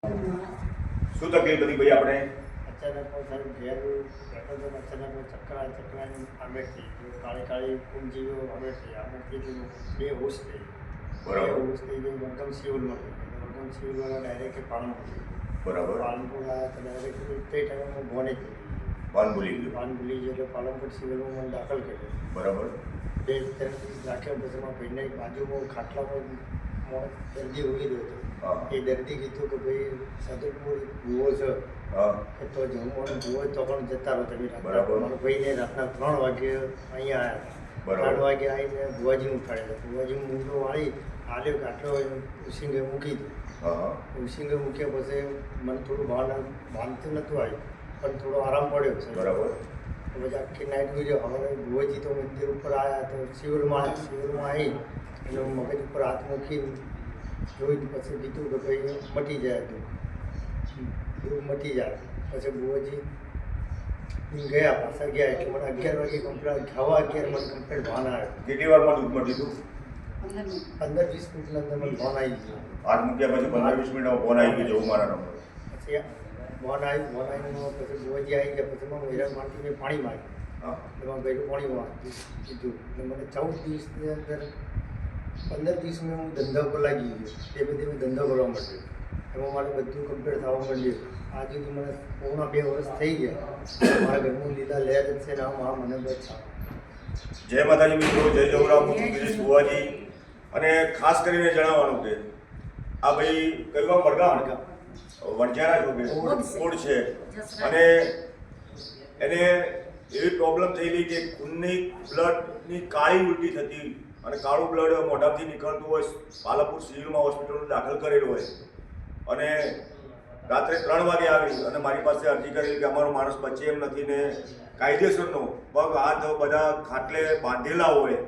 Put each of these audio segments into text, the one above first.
શું તકલીફ હતી ભાઈ આપણે? અચાનક સાહેબ ઘેર બેઠો તો અચાનક ચકરાની આમેરથી કાળી કાળી કુંજીઓ આમેરથી બે હોશ થઈ. બરાબર. હોશ થઈ ગઈ વડગામ સિવિલમાં વડગામ સિવિલવાળા ડાયરેક્ટ પાલનપુર. બરાબર. પાલનપુર આવ્યા તો ડાયરેક્ટ તે ટાઈમે હું ભોને જ પાન ભૂલી ગયું. પાન ભૂલી ગયો એટલે પાલનપુર સિવિલમાં મને દાખલ કર્યો. બરાબર. 2-3 દિવસ રાખ્યા પછી મારા ભાઈને બાજુમાં ખાટલામાં દર્દી ઉભી રહ્યો હતો. એ દર્દી કીધું કે ભાઈ સાધુપુર ભૂવો છે કે તો જમવાનું ભૂવો તો પણ જતા રહો તમે. બરાબર. મારા ભાઈને રાતના 3 વાગે અહીંયા આવ્યા. બરાબર. 3 વાગે આવીને ભુવાજીને ઉઠાડ્યા. ભુવાજી મૂંગો વાળી આલ્યો કાટલો ઉસીંગે મૂકી દીધું. ઉસીંગે મૂક્યા પછી મને થોડું ભાનતું નહોતું આવ્યું પણ થોડો આરામ પડ્યો છે. બરાબર. પછી આખી નાઇટ વિડીયો હવે ભુવાજી તો મંદિર ઉપર આવ્યા તો સિવિલમાં આવી એનો મગજ ઉપર હાથ મૂકી જોઈ પછી કીધું કે ભાઈ મટી જાય દુઃખ મટી જાય. પછી ભુવાજી ગયા પાછા ગયા એટલે મને 11 વાગે કમ્પ્લેટ હવા 11 મને કમ્પ્લેટ ભાન આવ્યો. કેટલી વારમાં દુઃખ મટી હતું? 15-20 મિનિટના અંદર મને ભાન આવી ગયું. હાથ મૂક્યા પછી 15-20 મિનિટમાં ફોન આવી ગયો જવું મારા નંબર. પછી ભાન આવીને પછી ભુવાજી આવી ગયા પછી મને હેરાન માનથી મેં પાણી માગ્યું. એમાં ગયેલું પાણી માંગી કીધું એટલે મને 14 દિવસની અંદર 15 દિવસમાં હું ધંધા પર લાગી ગયો. તે બધી હું ધંધા કરવા માંડ્યો. એમાં મારે બધું કમ્પ્લીટ થવા માંડ્યું. આજે તો મને પૂર્ણ 2 વર્ષ થઈ ગયા. મારા ઘરનું લીલા લહેર જ છે ને આમ મને બસ. જય માતાજી મિત્રો, જય જવરામ, હું ગિરીશ ભુવાજી. અને ખાસ કરીને જણાવવાનું કે આ ભાઈ કયું ગામ? વડગામ. વણઝારા છો કે કોડ છે. અને એને એવી પ્રોબ્લેમ થયેલી કે ખૂનની બ્લડની કાળી ઉલટી થતી અને કાળું બ્લડ મોઢાથી નીકળતું હોય. પાલનપુર સિવિલમાં હોસ્પિટલમાં દાખલ કરેલું હોય અને રાત્રે 3 વાગે આવી અને મારી પાસે અરજી કરેલી કે અમારો માણસ બચે એમ નથી ને કાયદેસરનો પગ હાથ બધા ખાટલે બાંધેલા હોય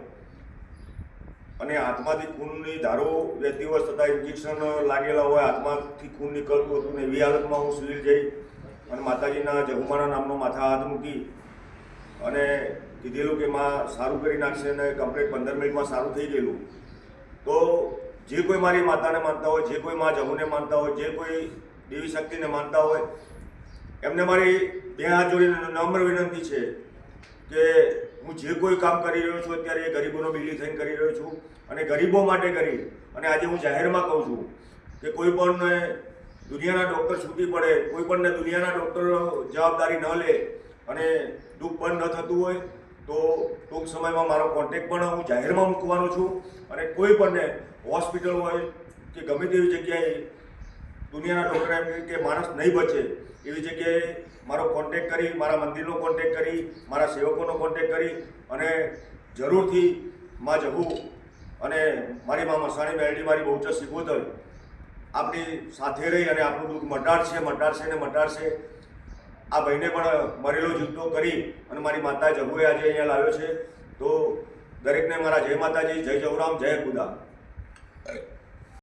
અને હાથમાંથી ખૂનની ધારો વહેતી હોય છતાં ઇન્જેક્શન લાગેલા હોય, હાથમાંથી ખૂન નીકળતું હતું ને એવી હાલતમાં હું સિવિલ જઈ અને માતાજીના જહુમાના નામનો માથા હાથ મૂકી અને કીધેલું કે માં સારું કરી નાખશે અને કમ્પ્લીટ 15 મિનિટમાં સારું થઈ ગયેલું. તો જે કોઈ મારી માતાને માનતા હોય, જે કોઈ માં જહુને માનતા હોય, જે કોઈ દેવી શક્તિને માનતા હોય, એમને મારી 2 હાથ જોડીને નમ્ર વિનંતી છે કે હું જે કોઈ કામ કરી રહ્યો છું અત્યારે એ ગરીબોનો બિલી થઈને કરી રહ્યો છું અને ગરીબો માટે કરી અને આજે હું જાહેરમાં કહું છું કે કોઈ પણ દુનિયાના ડૉક્ટર છૂટી પડે, કોઈ પણને દુનિયાના ડૉક્ટર જવાબદારી ન લે અને દુઃખ બંધ ન થતું હોય તો ટૂંક સમયમાં મારો કોન્ટેક્ટ પણ હું જાહેરમાં મૂકવાનો છું. અને કોઈ પણને હોસ્પિટલ હોય કે ગમે તેવી જગ્યાએ દુનિયાના ડૉક્ટર એમ કે માણસ નહીં બચે એવી જગ્યાએ મારો કોન્ટેક્ટ કરી, મારા મંદિરનો કોન્ટેક્ટ કરી, મારા સેવકોનો કોન્ટેક્ટ કરી અને જરૂરથી માં જહુ અને મારી માં મસાણી મેલડી, મારી બહુચર સિકોતર આપણી સાથે રહી અને આપણું દુઃખ મટાડશે ને મટાડશે. આ ભાઈને પણ મરેલો જીવતો કરી અને મારી માતા જહુએ આજે અહીંયા લાવ્યો છે. તો દરેકને મારા જય માતાજી, જય જવરામ, જય ખુદા.